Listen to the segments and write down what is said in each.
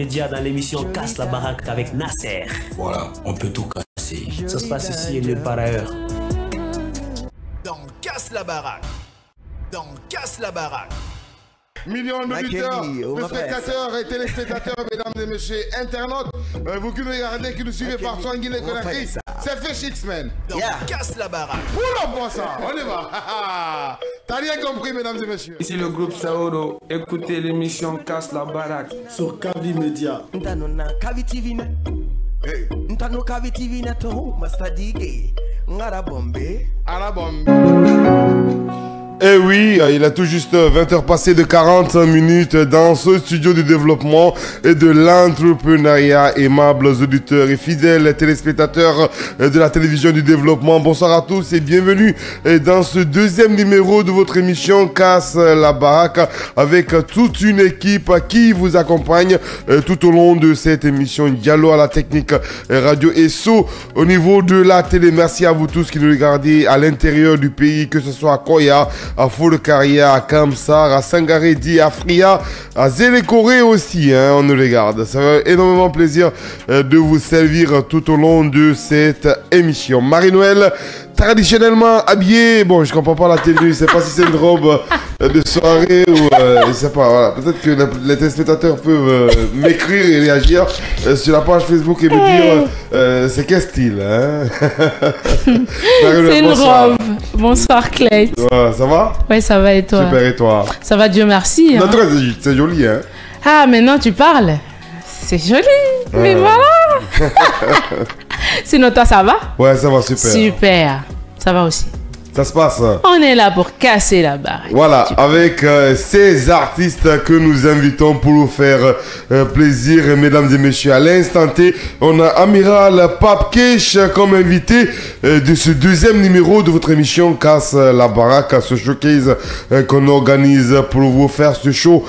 Média dans l'émission Casse la baraque avec Nasser. Voilà, on peut tout casser. Ça se passe ici et nulle part ailleurs. Dans Casse la baraque. Dans Casse la baraque. Millions d'auditeurs, de spectateurs et téléspectateurs, mesdames et messieurs, internautes, vous qui nous regardez, qui nous suivez partout en Guinée-Conakry, c'est Fish X-Men. Dans Casse la baraque. Pour ça, on y va. T'as rien compris, mesdames et messieurs. Ici le groupe Saoro, écoutez l'émission Casse la baraque sur Kavi Media. Kavi TV net. Ntano Kavi TV net ho mastadige. Ngara bombe. À la bombe. Eh oui, il a tout juste 20 heures passées de 40 minutes dans ce studio de développement et de l'entrepreneuriat. Aimables auditeurs et fidèles téléspectateurs de la télévision du développement, bonsoir à tous et bienvenue dans ce deuxième numéro de votre émission Casse la baraque avec toute une équipe qui vous accompagne tout au long de cette émission. Diallo à la technique radio et So au niveau de la télé. Merci à vous tous qui nous regardez à l'intérieur du pays, que ce soit à Koya, à Folkaria, à Kamsar, à Sangaredi, à Fria, à Zélékoré aussi, hein, on nous regarde. Ça fait énormément plaisir de vous servir tout au long de cette émission. Marie-Noël, traditionnellement habillée, bon, je comprends pas la tenue, je sais pas si c'est une robe de soirée ou je sais pas, voilà. Peut-être que les téléspectateurs peuvent m'écrire et réagir sur la page Facebook et me dire c'est quel style, hein. C'est une robe. Bonsoir Clay. Ouais, ça va? Ouais, ça va et toi? Super, et toi? Ça va, Dieu merci. Non, hein. toi, c'est joli, hein. Ah, maintenant tu parles. C'est joli, mais voilà. Sinon toi, ça va? Ouais, ça va, super. Super, ça va aussi. Ça se passe. On est là pour casser la baraque. Voilà, avec ces artistes que nous invitons pour vous faire plaisir, mesdames et messieurs. À l'instant T, on a Amiral Pape Kesh comme invité de ce deuxième numéro de votre émission Casse la baraque, ce showcase qu'on organise pour vous faire ce show,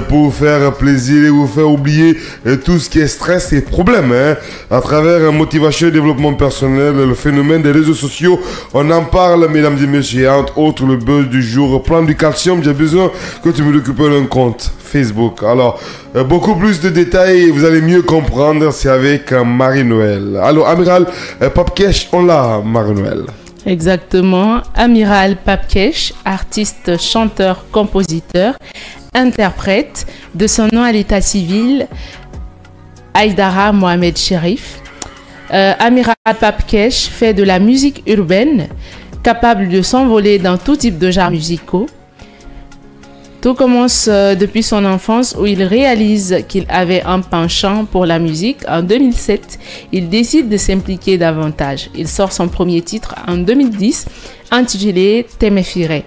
pour vous faire plaisir et vous faire oublier tout ce qui est stress et problème, hein, à travers motivation et développement personnel, le phénomène des réseaux sociaux. On en parle, mesdames et messieurs, entre autres le buzz du jour. Plan du calcium, j'ai besoin que tu me récupères un compte Facebook. Alors, beaucoup plus de détails, vous allez mieux comprendre, c'est avec Marie-Noël. Alors, Amiral Pape Kesh, on l'a, Marie-Noël. Exactement, Amiral Pape Kesh, artiste, chanteur, compositeur, interprète, de son nom à l'état civil, Aïdara Mohamed Sherif. Amiral Pape Kesh fait de la musique urbaine, capable de s'envoler dans tout type de genres musicaux. Tout commence depuis son enfance où il réalise qu'il avait un penchant pour la musique. En 2007, il décide de s'impliquer davantage. Il sort son premier titre en 2010 intitulé Temefire.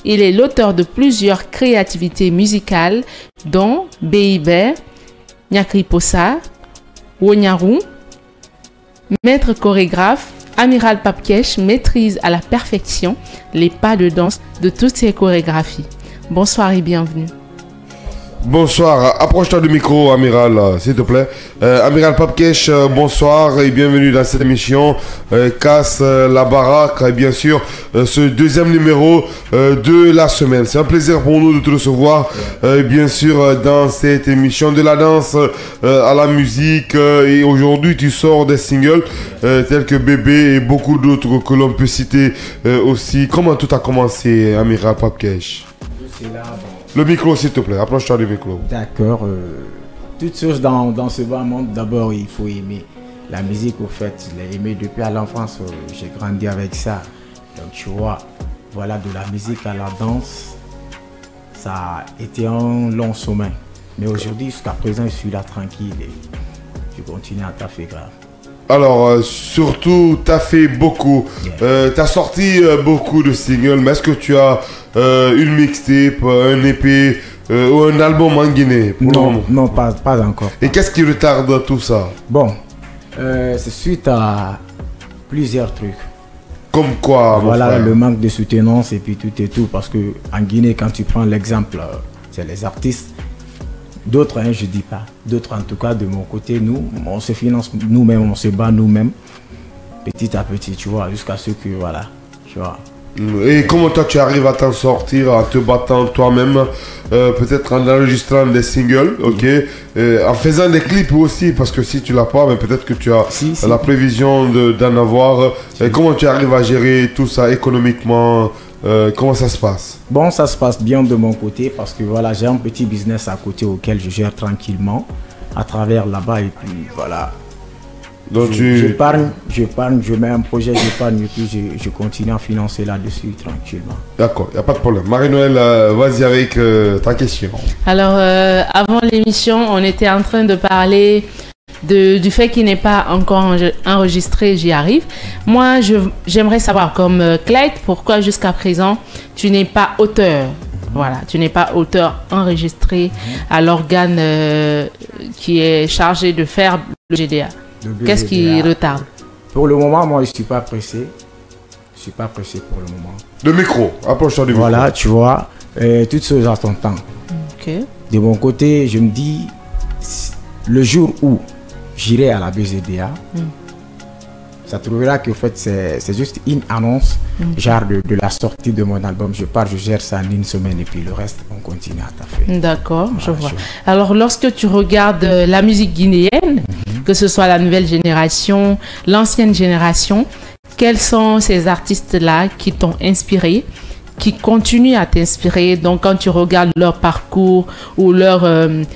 Il est l'auteur de plusieurs créativités musicales dont Beibe, Nyakriposa, Wonyaru. Maître chorégraphe, Amiral Pape Kesh maîtrise à la perfection les pas de danse de toutes ces chorégraphies. Bonsoir et bienvenue. Bonsoir, approche-toi du micro, Amiral, s'il te plaît. Amiral Pape Kesh, bonsoir et bienvenue dans cette émission Casse la baraque, et bien sûr ce deuxième numéro de la semaine. C'est un plaisir pour nous de te recevoir, bien sûr, dans cette émission de la danse à la musique. Et aujourd'hui, tu sors des singles tels que Bébé et beaucoup d'autres que l'on peut citer aussi. Comment tout a commencé, Amiral Pape Kesh? Le micro, s'il te plaît, approche-toi du micro. D'accord. Toutes choses dans ce bas monde, d'abord, il faut aimer la musique. Au fait, je l'ai aimé depuis à l'enfance. J'ai grandi avec ça. Donc, tu vois, voilà, de la musique à la danse, ça a été un long sommet. Mais aujourd'hui, jusqu'à présent, je suis là tranquille et je continue à taffer grave. Alors, surtout, tu as fait beaucoup. Tu as sorti beaucoup de singles, mais est-ce que tu as une mixtape, un EP ou un album en Guinée? Non, pas encore. Et qu'est-ce qui retarde tout ça? Bon, c'est suite à plusieurs trucs. Comme quoi? Voilà, le manque de soutenance et puis tout et tout. Parce que en Guinée, quand tu prends l'exemple, c'est les artistes. D'autres, hein, je dis pas. D'autres, en tout cas, de mon côté, nous, on se finance nous-mêmes, on se bat nous-mêmes, petit à petit, tu vois, jusqu'à ce que, voilà, tu vois, Et comment toi tu arrives à t'en sortir en te battant toi-même, peut-être en enregistrant des singles, ok, en faisant des clips aussi, parce que si tu l'as pas, mais peut-être que tu as la prévision d'en avoir. Comment tu arrives à gérer tout ça économiquement? Comment ça se passe? Bon, ça se passe bien de mon côté parce que voilà, j'ai un petit business à côté auquel je gère tranquillement à travers là-bas et puis voilà. Donc j'épargne, je mets un projet d'épargne et puis je continue à financer là-dessus tranquillement. D'accord, il n'y a pas de problème. Marie-Noël, vas-y avec ta question. Alors, avant l'émission, on était en train de parler du fait qu'il n'est pas encore enregistré, j'y arrive. Moi, j'aimerais savoir, comme Clyde, pourquoi jusqu'à présent, tu n'es pas auteur. Voilà, tu n'es pas auteur enregistré à l'organe qui est chargé de faire le GDA. Qu'est-ce qui retarde? Pour le moment, moi, je ne suis pas pressé. Je ne suis pas pressé pour le moment. Le micro, approche-toi du micro. Voilà, tu vois, toutes choses à ton temps. Okay. De mon côté, je me dis, le jour où j'irai à la BZDA, ça trouvera que en fait, c'est juste une annonce, genre de la sortie de mon album. Je pars, je gère ça en une semaine et puis le reste, on continue à taffer. D'accord, voilà, je vois. Alors, lorsque tu regardes la musique guinéenne, que ce soit la nouvelle génération, l'ancienne génération, quels sont ces artistes-là qui t'ont inspiré, qui continuent à t'inspirer? Donc, quand tu regardes leur parcours ou leur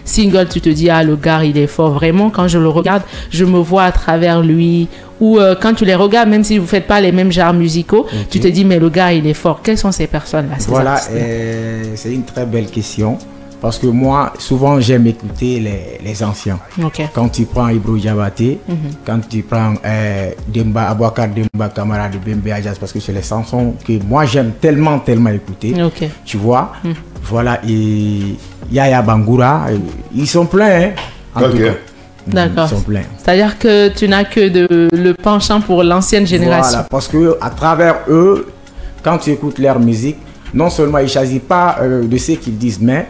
single, tu te dis, ah, le gars, il est fort. Vraiment, quand je le regarde, je me vois à travers lui. Ou quand tu les regardes, même si vous ne faites pas les mêmes genres musicaux, tu te dis, mais le gars, il est fort. Quelles sont ces personnes-là? Voilà, c'est une très belle question. Parce que moi, souvent, j'aime écouter les anciens. Okay. Quand tu prends Ibro Diabaté, quand tu prends Demba, Abouakar Demba, Camara de Bembe Adjas, parce que c'est les chansons que moi, j'aime tellement écouter. Okay. Tu vois, voilà, et Yaya Bangoura, ils sont pleins, hein, en tout cas. D'accord. C'est-à-dire que tu n'as que le penchant pour l'ancienne génération. Voilà, parce qu'à travers eux, quand tu écoutes leur musique, non seulement ils ne choisissent pas de ce qu'ils disent, mais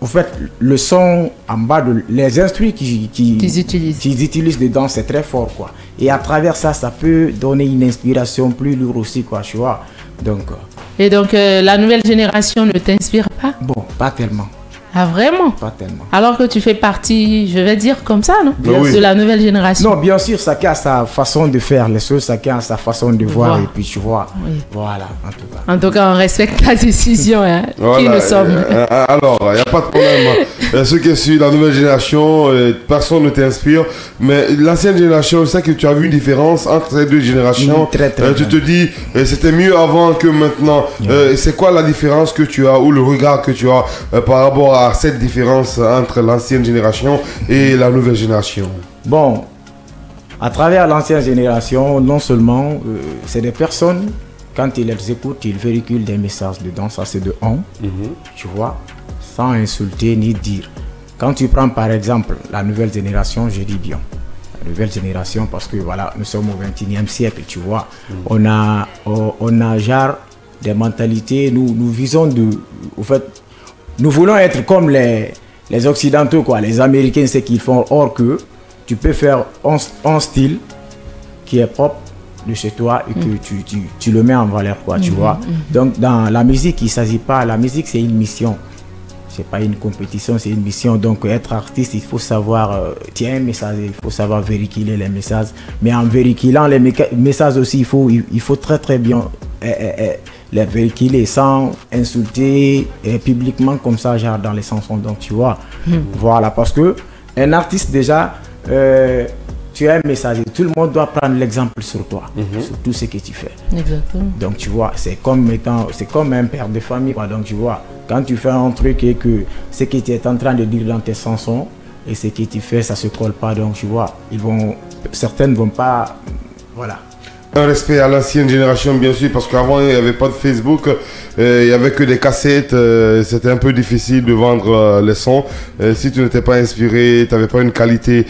en fait, le son en bas, les instruments qu'ils utilisent dedans, c'est très fort, quoi. Et à travers ça, ça peut donner une inspiration plus lourde aussi, quoi, tu vois. Donc, et donc, la nouvelle génération ne t'inspire pas? Bon, pas tellement. Ah, vraiment? Pas tellement. Alors que tu fais partie, je vais dire comme ça, non? De la nouvelle génération. Non, bien sûr, chacun a sa façon de faire les choses, chacun a sa façon de voir, et puis tu vois. Voilà, en tout cas. En tout cas, on respecte ta décision, hein, voilà, qui nous sommes. Alors, il n'y a pas de problème. Ceux qui suivent la nouvelle génération, personne ne t'inspire. Mais l'ancienne génération, je sais que tu as vu une différence entre les deux générations. Très tu te dis, c'était mieux avant que maintenant. C'est quoi la différence que tu as, ou le regard que tu as par rapport à cette différence entre l'ancienne génération et la nouvelle génération? Bon, à travers l'ancienne génération, non seulement c'est des personnes, quand ils les écoutent, ils véhiculent des messages dedans, ça c'est de on, tu vois, sans insulter ni dire. Quand tu prends par exemple la nouvelle génération, je dis bien la nouvelle génération parce que voilà, nous sommes au 21e siècle, tu vois, on a genre des mentalités, nous visons au fait, nous voulons être comme les Occidentaux, quoi, les Américains, ce qu'ils font, or que tu peux faire un style qui est propre de chez toi et que tu le mets en valeur, quoi, tu vois. Donc dans la musique, il ne s'agit pas, la musique c'est une mission, c'est pas une compétition, c'est une mission. Donc être artiste, il faut savoir, tiens, un message, il faut savoir véhiculer les messages, mais en véhiculant les messages aussi, il faut très bien les véhiculer sans insulter publiquement comme ça, genre dans les chansons. Donc tu vois, voilà, parce que un artiste déjà, tu as un message, tout le monde doit prendre l'exemple sur toi, sur tout ce que tu fais. Exactement. Donc tu vois, c'est comme un père de famille, quoi. Donc tu vois, quand tu fais un truc et que ce que tu es en train de dire dans tes chansons et ce que tu fais, ça se colle pas, donc tu vois, certaines vont pas, voilà. Un respect à l'ancienne génération, bien sûr, parce qu'avant, il n'y avait pas de Facebook, il n'y avait que des cassettes, c'était un peu difficile de vendre les sons. Si tu n'étais pas inspiré, tu n'avais pas une qualité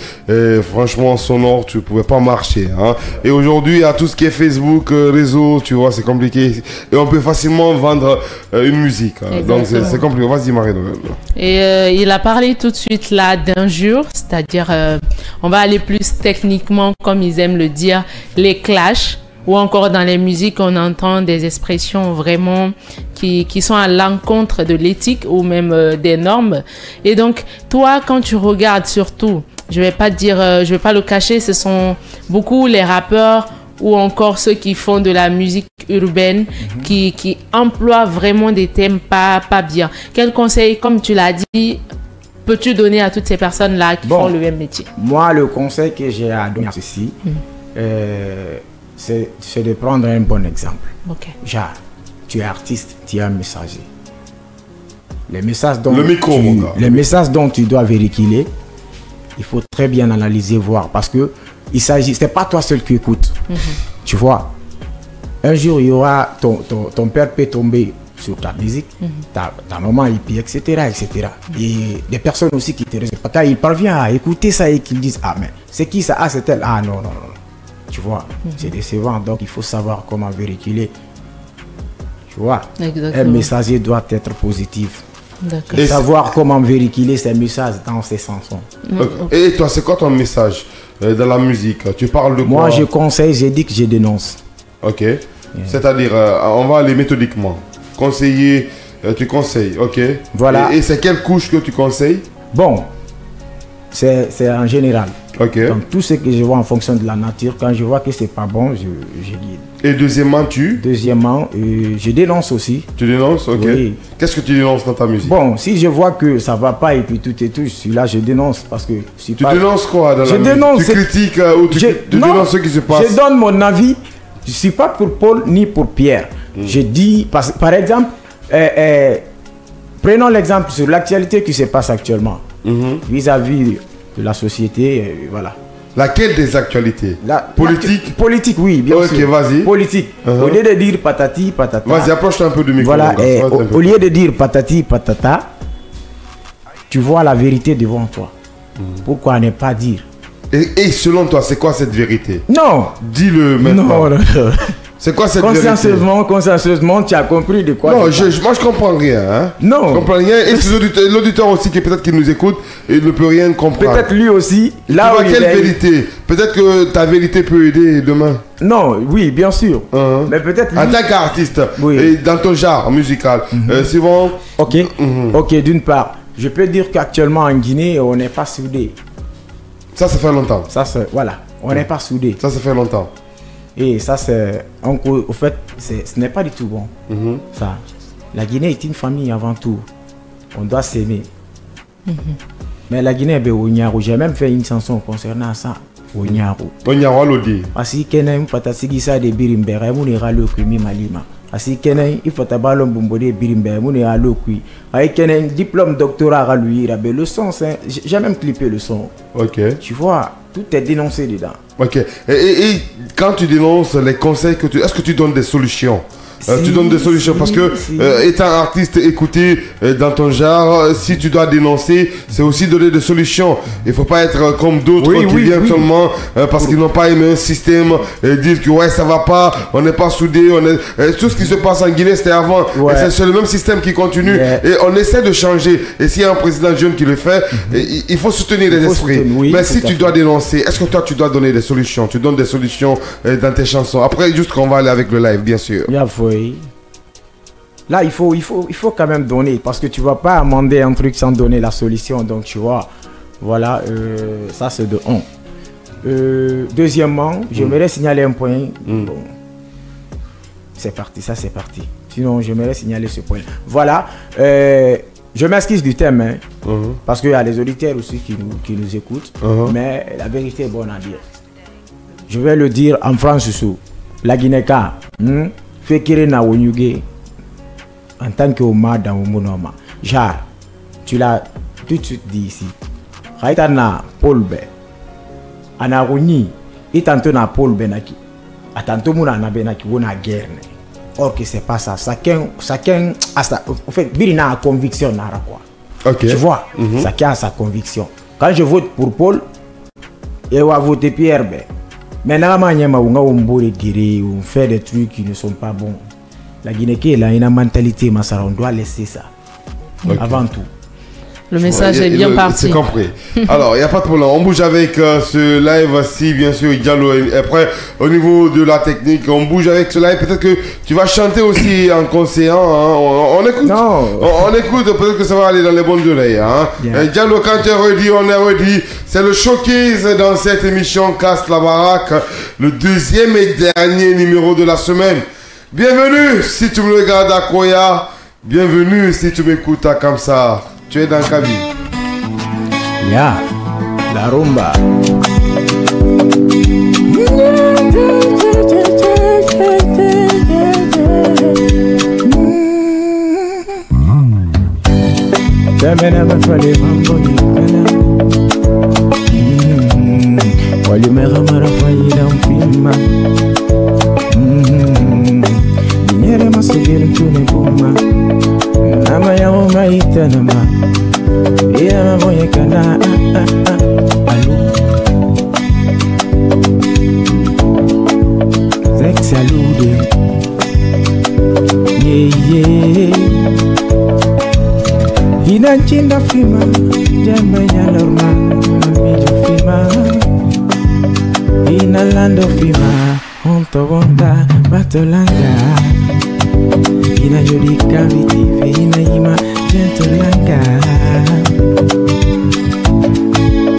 franchement sonore, tu ne pouvais pas marcher. Hein. Et aujourd'hui, il y a tout ce qui est Facebook, réseau, tu vois, c'est compliqué. Et on peut facilement vendre une musique. Hein. Donc c'est compliqué. Vas-y, Marie-Noël. Et il a parlé tout de suite là d'injures, c'est-à-dire, on va aller plus techniquement, comme ils aiment le dire, les clashs. ou encore dans les musiques, on entend des expressions vraiment qui sont à l'encontre de l'éthique ou même des normes. Et donc, toi, quand tu regardes surtout, je vais pas le cacher, ce sont beaucoup les rappeurs ou encore ceux qui font de la musique urbaine qui emploient vraiment des thèmes pas bien. Quel conseil, comme tu l'as dit, peux-tu donner à toutes ces personnes-là qui font le même métier? Moi, le conseil que j'ai à donner à ceci, c'est de prendre un bon exemple. Genre, tu es artiste, tu es un messager. Les messages dont tu dois véhiculer, il faut très bien analyser, voir, parce que c'est pas toi seul qui écoute. Tu vois, un jour, il y aura ton père peut tomber sur ta musique, ta maman, etc., etc. Et des personnes aussi qui te respectent. Quand il parvient à écouter ça et qu'ils disent, ah, mais c'est qui ça? Ah, c'est elle. Ah, non. Tu vois, c'est décevant. Donc, il faut savoir comment véhiculer. Tu vois, un messager doit être positif. Et savoir comment véhiculer ces messages dans ses chansons. Et toi, c'est quoi ton message dans la musique? Tu parles de quoi? Moi, je conseille, j'ai dit que je dénonce. Ok. C'est-à-dire, on va aller méthodiquement. Conseiller, tu conseilles, ok. Voilà. Et c'est quelle couche que tu conseilles? Bon, c'est en général. Ok. Donc, tout ce que je vois en fonction de la nature, quand je vois que c'est pas bon, je guide. Et deuxièmement, je dénonce aussi. Tu dénonces, ok. Oui. Qu'est-ce que tu dénonces dans ta musique? Bon, si je vois que ça va pas et puis tout et tout, celui-là, je dénonce parce que... Tu dénonces quoi dans la musique? Dénonce. Tu critiques ou tu dénonces ce qui se passe? Je donne mon avis. Je suis pas pour Paul ni pour Pierre. Je dis, par exemple, prenons l'exemple sur l'actualité qui se passe actuellement vis-à-vis de la société, voilà. Laquelle des actualités? Politique? Politique, oui, bien sûr. Ok, vas-y. Politique. Au lieu de dire patati, patata. Vas-y, approche-toi un peu du micro. Voilà, au lieu de dire patati, patata, tu vois la vérité devant toi. Pourquoi ne pas dire? Et selon toi, c'est quoi cette vérité? Non. Dis-le maintenant. Non. C'est quoi cette vérité? Consciencieusement, tu as compris de quoi? Non, moi je comprends rien. Hein? Non. Je comprends rien. Et l'auditeur aussi qui peut-être qui nous écoute, il ne peut rien comprendre. Peut-être lui aussi. Là où quelle vérité? Peut-être que ta vérité peut aider demain. Non, oui, bien sûr. Mais peut-être lui... En tant qu'artiste, et dans ton genre musical, c'est bon. Ok. Ok, d'une part, je peux dire qu'actuellement en Guinée, on n'est pas soudés. Ça fait longtemps. Voilà, on n'est pas soudés. Ça fait longtemps. Et ça, c'est... Au fait, ce n'est pas du tout bon. Ça. La Guinée est une famille avant tout. On doit s'aimer. Mais la Guinée, j'ai même fait une chanson concernant ça. Onyaro Lodi. Asi Kenem, Patasigisa de Birimbere, Munira Lokumi Malima. Asi Kenem, il faut tabalon Bumbode Birimbere, Munira Lokui. Aïe Kenem, diplôme doctorat à lui, le son, j'ai même clippé le son. Ok. Tu vois, tout est dénoncé dedans. Ok. Et quand tu dénonces les conseils que est-ce que tu donnes des solutions? Tu donnes des solutions parce que étant artiste écouté dans ton genre, si tu dois dénoncer, c'est aussi donner des solutions. Il ne faut pas être comme d'autres qui viennent seulement parce qu'ils n'ont pas aimé un système et dire que ouais ça va pas, on n'est pas soudés, tout ce qui se passe en Guinée c'était avant. C'est le même système qui continue et on essaie de changer. Et s'il y a un président jeune qui le fait, il faut soutenir les esprits. Mais si tu dois dénoncer, est-ce que toi tu dois donner des solutions? Tu donnes des solutions dans tes chansons. Après juste qu'on va aller avec le live bien sûr. Là, il faut quand même donner parce que tu ne vas pas amender un truc sans donner la solution. Donc, tu vois, voilà, ça c'est de 1. Deuxièmement, j'aimerais signaler un point. Bon, c'est parti, ça c'est parti. Sinon, j'aimerais signaler ce point. Voilà, je m'excuse du thème, hein, parce qu'il y a les auditeurs aussi qui nous écoutent. Mais la vérité est bonne à dire. Je vais le dire en français. La Guinée-Ka, fait qu'il na wonyuge. En tant que Omar dans Omonoma, genre, tu l'as tout de suite dit ici. Raïtana Paul B. Anaroni, et tantôt na Paul Benaki. A tantôt mouna na Benaki, on a guerre. Or que c'est pas ça. Chacun, en fait, Birina a conviction nara quoi. Tu vois, chacun a sa conviction. Quand je vote pour Paul, et on va voter Pierre B. Mais normalement, on fait des trucs qui ne sont pas bons. La Guinée, elle a une mentalité, on doit laisser ça. Avant tout. Le message est bien parti. C'est compris. Alors, il n'y a pas de problème. On bouge avec ce live-ci, bien sûr, Diallo. Et après, au niveau de la technique, on bouge avec ce live. Peut-être que tu vas chanter aussi en conseillant. Hein. On écoute. Non. On écoute. Peut-être que ça va aller dans les bonnes oreilles. Hein. Diallo, quand tu es ready, on est ready. C'est le showcase dans cette émission Casse la Baraque. Le deuxième et dernier numéro de la semaine. Bienvenue si tu me regardes à Koya. Bienvenue si tu m'écoutes à Kamsa. Tu es dans Kavi. Ya, la rumba. Nama ya umaita nama ya mamoye kana alu Sex alude yeah Inanchinda fima Jamba ya norma Mijo fima Inalando fima Honto bonda Batolanga Ina jodi kaviti ina ima gentolanga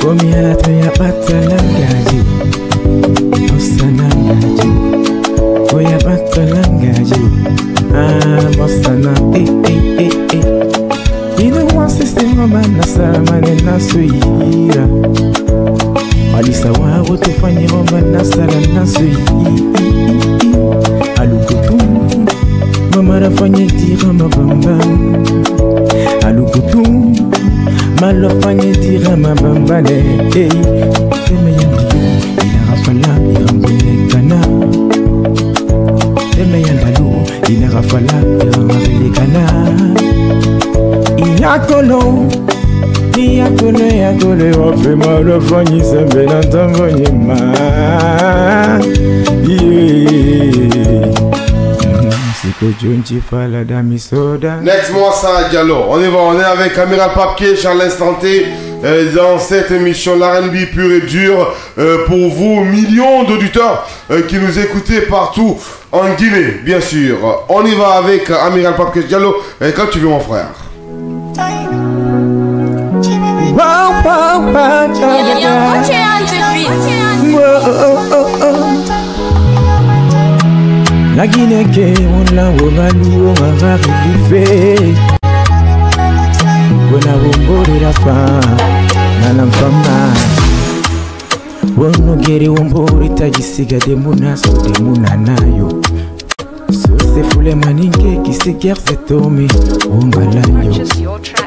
Komi ala toya batalanga ju Mosananga ju Koya batalanga ju Mosana Ina wasi singoma nasara mane nasuira Alisa wawo tufanye ngoma nasara nasuira Alukutu Mama fanye tira mabamba Alukutu Malo fanye tira mabamba Hey Teme yandiyo Ina rafala Irambulekana Teme yandalu Ina rafala Irambulekana Iyakolo Iyakolo Wafe malo fanye sembe Nantamfonye ma Next mois ça Diallo. On y va, on est avec Amiral Papkesh à l'instant T dans cette émission l'R&B pur et dur pour vous millions d'auditeurs qui nous écoutez partout en Guinée bien sûr. On y va avec Amiral Papkesh Diallo quand tu veux mon frère. La Guinée que on la womalu on va river. When I won't go to fa, nana mfama. Wono gere wombori tajisiga de muna so de muna nayo. So se fule maninge ki se guerre se tome ombalayo.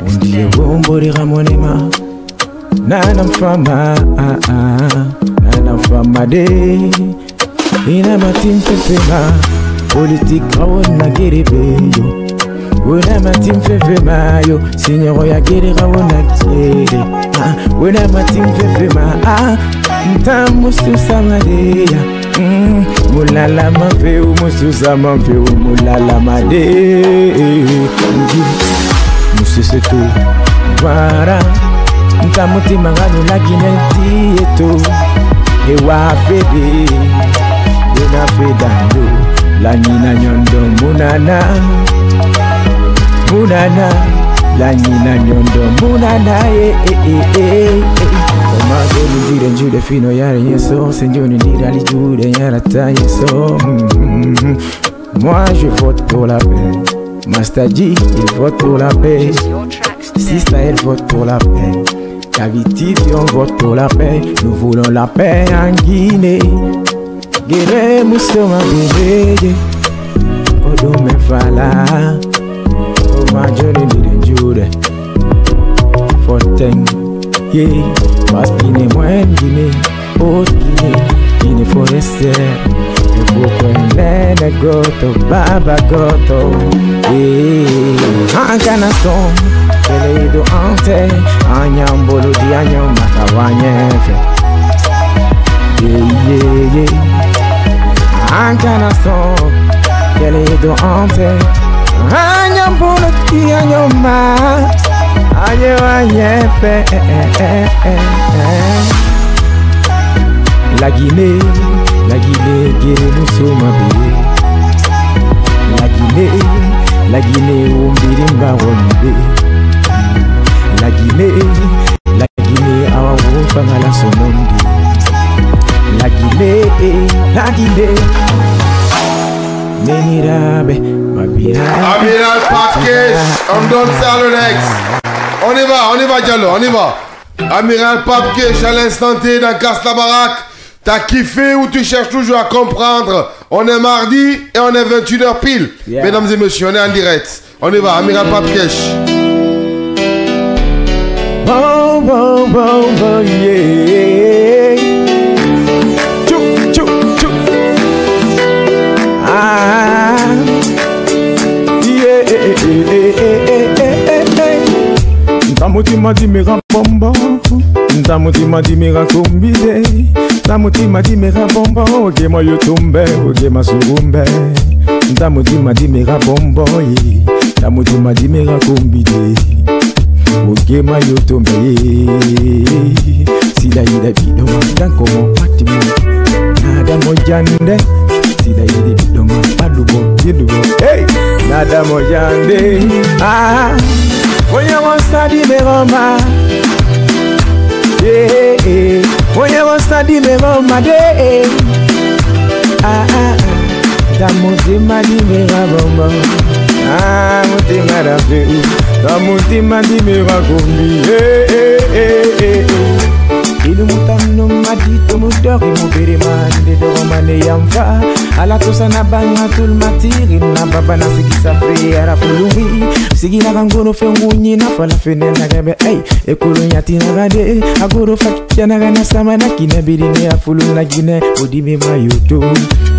Ondie wombori ramonema. Nana mfama nana mfama de. Ina matim fefema politique rawona gerebeyo. Una matim fefema yo signoro ya gere rawona gere. Una matim fefema ntamusu samadeya. Mulala mafeu musu samafeu mulala made. Musu setu wara ntamuti mangano la gineti eto. Ewa fede Dona fedando La nina nyondo munana Munana La nina nyondo munana Omago nidire njude fino yare yeso Senjoni nidira li jude yara ta yeso Moi je vote pour la paix Master G il vote pour la paix Sista elle vote pour la paix Cavity, on vote pour la paix. Nous voulons la paix en Guinée. Guéré, Moussoma, bébé. Odo me fala. Oh, ma journey didn't do that. For 10, yeah. Parce Guinée, moi, Guinée. Haute Guinée. Guinée forestière. Il faut qu'on l'aide, goto, baba, goto. Yeah. En canaston. Kele do ante anyambolo di anyamaka wanyefe. Yeah. Ankana so kele do ante anyambolo di anyama. La Guinée, guéri nous sommes bébé. La Guinée, Umbirimba Wonbe. La Guinée, Awa Wofanga la Sonondi. La Guinée, Menirabe, Mabira. Amiral Pakesh, on donne ça le next. On y va Diallo, on y va. Amiral Pakesh à l'instant T dans Casse la Baraque. T'as kiffé ou tu cherches toujours à comprendre? On est mardi et on est 21h pile. Yeah. Mesdames et messieurs, on est en direct. On y va, Amiral Pakesh. Yeah. Chou. Ah. Yeah. Ntamutima dimera bombo. Ntamutima dimera kombide. Ntamutima dimera bombo. Ogema yotumbe, ogema surumbe. Ntamutima dimera bombo. Ntamutima dimera kombide. Ogema yotumbe. Sida ida bido dankomo matimo. Nada mojande. Sida ida bido palubo bidubo. Hey, nada mojande. Ah. Oye wonsta dimeroma. Oye wonsta dimeroma de. Tamutima dimera bomba. Mutima rafe. Tamutima dimera gombi. Ilu mutamno madito mudori mubere mande do romane yamfa. Ala tosa na banga tul matiri na baba na sigisa free ara fulumi. Sigina kangono fengunyi na fala fene na gabe ay ekolo nyati na gade agoro fakya na gana sama na kinabiri ne afulu na gine odime mayoto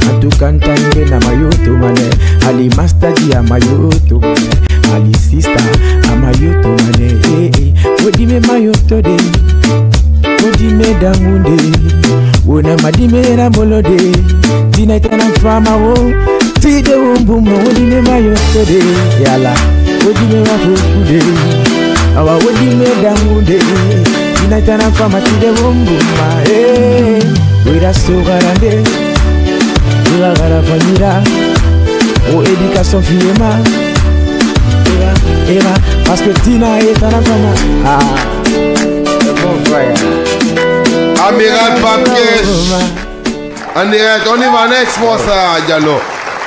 atukantande na mayoto mane ali master di amayoto mane ali sister amayoto mane odime mayoto de odime dangunde wona madime na bolode dina tana fama wo tide wombuma odime mayoto de yala odime wafukude awa odime dangunde dina tana fama tide wombuma wira sogarande wira gara famira o éducation fiema era parce que tina est tana fama bon frère Amiral Pakesh. En direct, on y va next moi ça Diallo.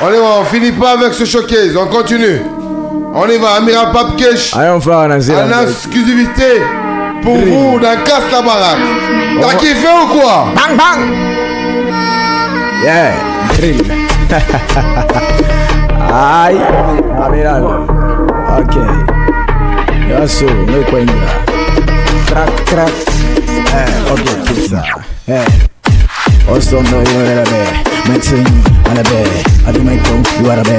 On y va, on finit pas avec ce showcase, on continue. On y va, Amiral Pakesh. Allez, on fait un en exclusivité pour vous dans Casse la Baraque. T'as kiffé ou quoi? Bang bang. Yeah, drill. Aïe, Amiral. Ok. Yasso, no coingra. Crack. Ok, tout ça. Also no you know la be, medicine ala be, adu mai kong you ara be,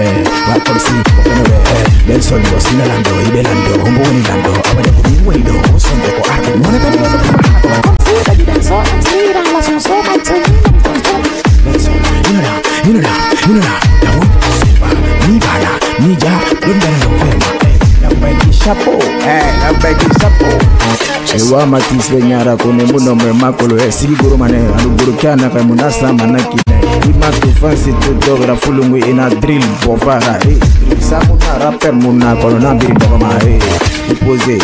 la polisi ofeno be, del sol was inalando, ibelando, homboni lando, abade ko miwendo, sonte ko arte mo na tabi. You know, la wo, ni bala, ni ja, dundana no fema. Chapeau, la bagi chapeau. Ewa matis lenyara kone muno mermakolo sigi guru mane alu guru kana kai munasa manaki imatu fancy to dogra fulungu ina drill bovara samuna rapper muna kolona biri boma pose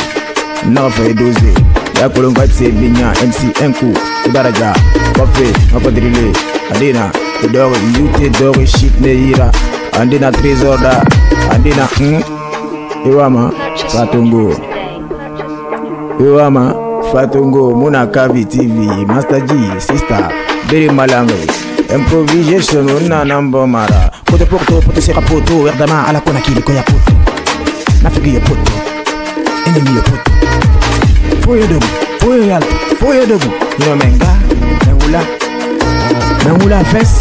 9 et 12 ya kolonga tse binya MC Enku ibaraja wafe mapadrile adina dogo yute dogo shit neira andina trésor da andina Iwama Fatungo Muna Kavi TV Master G Sister Beri Malangue Improvisation Una Nambo Mara Kote Porto Pote Sera Poto Verdama Ala Kona Kili Koya Poto Nafigi ya Poto Enemy ya Poto Foye Dogu Foye Yalto Foye Dogu Nino Menga Nangula Fes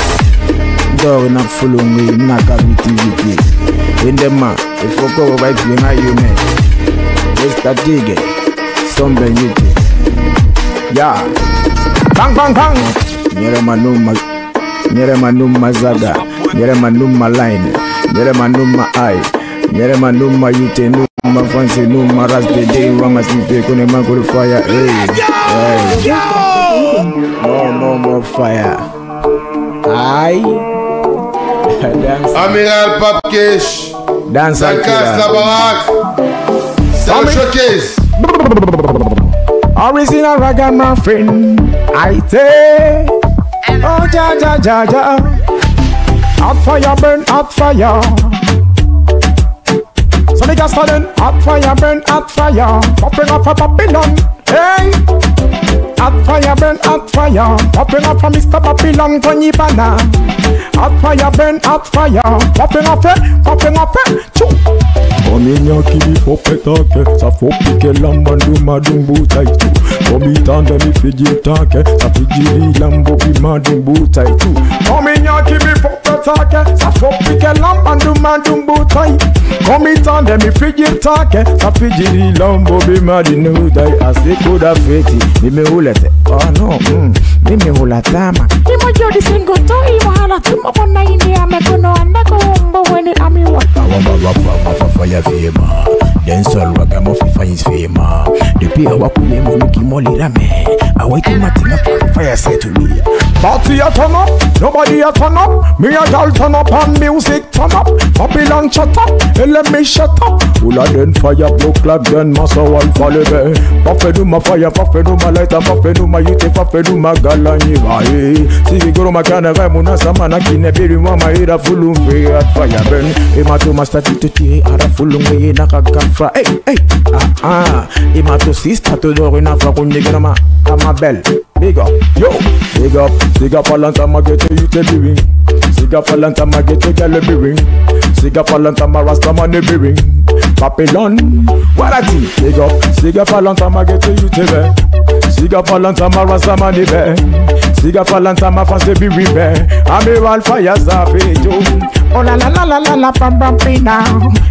Dog na Fulungi Na Kavi TV Indema Ifoko Vibes Lima Yume Mr. Tige Sombe Nyuti Ya Bang bang bang Nyere manuma Zaga Nyere manuma Line Nyere manuma Ai Nyere manuma Yute Numa ma France, nous, ma race, bébé, ramasse une fille, qu'on est man pour le fire. Hey, no more fire. Aïe. Amiral Pape Kesh. Dans ça casse la baraque. C'est un showcase. Original ragamuffin. I say. Oh, ja. Hot fire burn, hot fire. So niggas sudden, hot fire burn, hot fire. Popping off a Babylon, hey. Hot fire burn, hot fire. Popping off a Mr. Babylon, Tony Bana. Hot fire burn, hot fire. Popping off it, chou. Communion qui lui faut pétaque, ça faut piquer l'ambandou madumbu taïtou. Commitant de mi fidji tanke, ça fidji lambo qui madumbu taïtou. Communion qui lui faut pétaque, ça faut piquer l'ambandou madumbu taïtou. Commitant de mi fidji tanke, ça fidji lambo qui madumbu taïtou. Assez coup d'affetti, mimi roulette, oh non, mimi roulatama. Imo jodi singoto, imo hala tuma wana india mekono andako umbo weni amiwa. Fire fema, dancehall ragamuffin fire fema. Depuis awa kule monu ki moli rame, awa iti matinga fire say to me. Party a turn up, nobody a turn up. Me a girl turn up and music turn up. Babylon shut up, and let me shut up. Ula den fire blow clap den massa wall fall be. Pafe do ma fire, pafe do ma lighter, pafe do ma yute, pafe do ma galani vae. Si we go ma kana va muna samana kine biri mama ira fulum fe at fire burn. E ma to ma stati to ti ara fulum fe na kakafa. Hey, e ma to sister to do na fa kunye grama. Ma belle, big up, yo, big up. Siga falanta ma get you te biring. Siga falanta ma get you gale biring. Siga falanta ma rasta ma ne biring. Papillon, what a tea. Big up. Siga falanta ma get you te be. Siga falanta ma rasta ma ne be. Siga falanta ma face biring be. Amiral fire zafe yo. Oh la pam pam pina.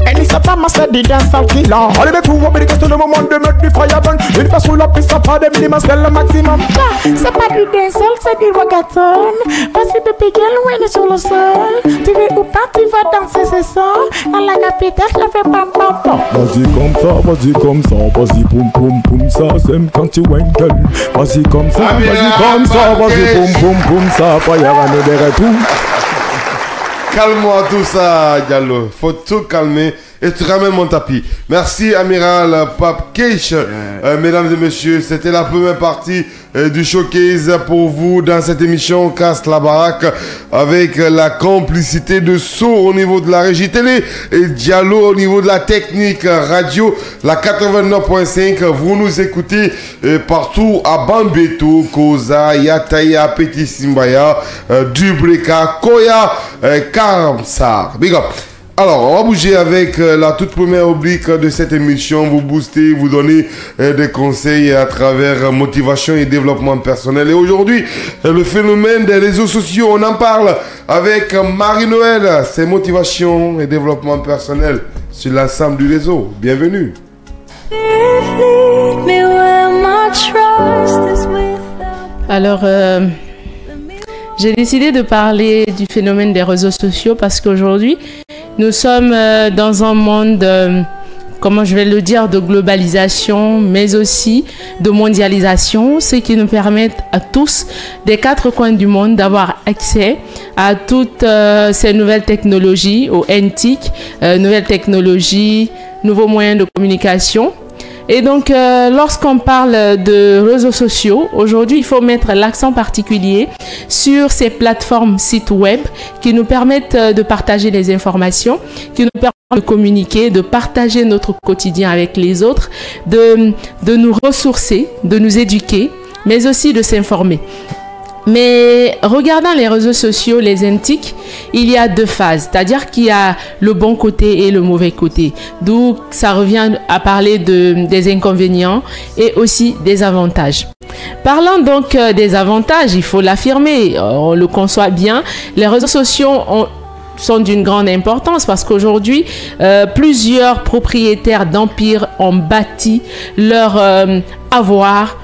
And it's a femme said the dance of killer. Allez mais tout va bien que tout le moment de mettre du fire burn. Une fois sous la piste ça pas des minimums c'est le maximum. C'est pas du dancehall, c'est du reggaeton. Vas-y baby girl, when it's sur le sol. Tu veux ou pas, tu vas danser, c'est ça. À la capitale, je la fais pam pam pam. Vas-y comme ça, vas-y poum poum poum ça. J'aime quand tu winkles. Vas-y comme ça, vas-y poum poum poum ça. Fire à nous des retours. Calme-moi tout ça, Diallo. Faut tout calmer et tu ramènes mon tapis. Merci, Amiral Pape Kesh. Mesdames et messieurs, c'était la première partie du showcase pour vous dans cette émission Casse la baraque avec la complicité de So au niveau de la régie télé et Diallo au niveau de la technique radio. La 89.5, vous nous écoutez partout à Bambeto, Koza, Yataya, Petit Simbaya, Dubreka, Koya, Karamsar. Big up. Alors, on va bouger avec la toute première oblique de cette émission, vous booster, vous donner des conseils à travers motivation et développement personnel. Et aujourd'hui, le phénomène des réseaux sociaux, on en parle avec Marie-Noël, c'est motivation et développement personnel sur l'ensemble du réseau. Bienvenue. Alors, j'ai décidé de parler du phénomène des réseaux sociaux parce qu'aujourd'hui, nous sommes dans un monde, comment je vais le dire, de globalisation, mais aussi de mondialisation, ce qui nous permet à tous, des quatre coins du monde, d'avoir accès à toutes ces nouvelles technologies, aux NTIC, nouvelles technologies, nouveaux moyens de communication. Et donc, lorsqu'on parle de réseaux sociaux, aujourd'hui, il faut mettre l'accent particulier sur ces plateformes sites web qui nous permettent de partager les informations, qui nous permettent de communiquer, de partager notre quotidien avec les autres, de nous ressourcer, de nous éduquer, mais aussi de s'informer. Mais regardant les réseaux sociaux, les NTIC, il y a deux phases, c'est-à-dire qu'il y a le bon côté et le mauvais côté. D'où ça revient à parler des inconvénients et aussi des avantages. Parlant donc des avantages, il faut l'affirmer, on le conçoit bien, les réseaux sociaux sont d'une grande importance parce qu'aujourd'hui, plusieurs propriétaires d'empires ont bâti leur avoir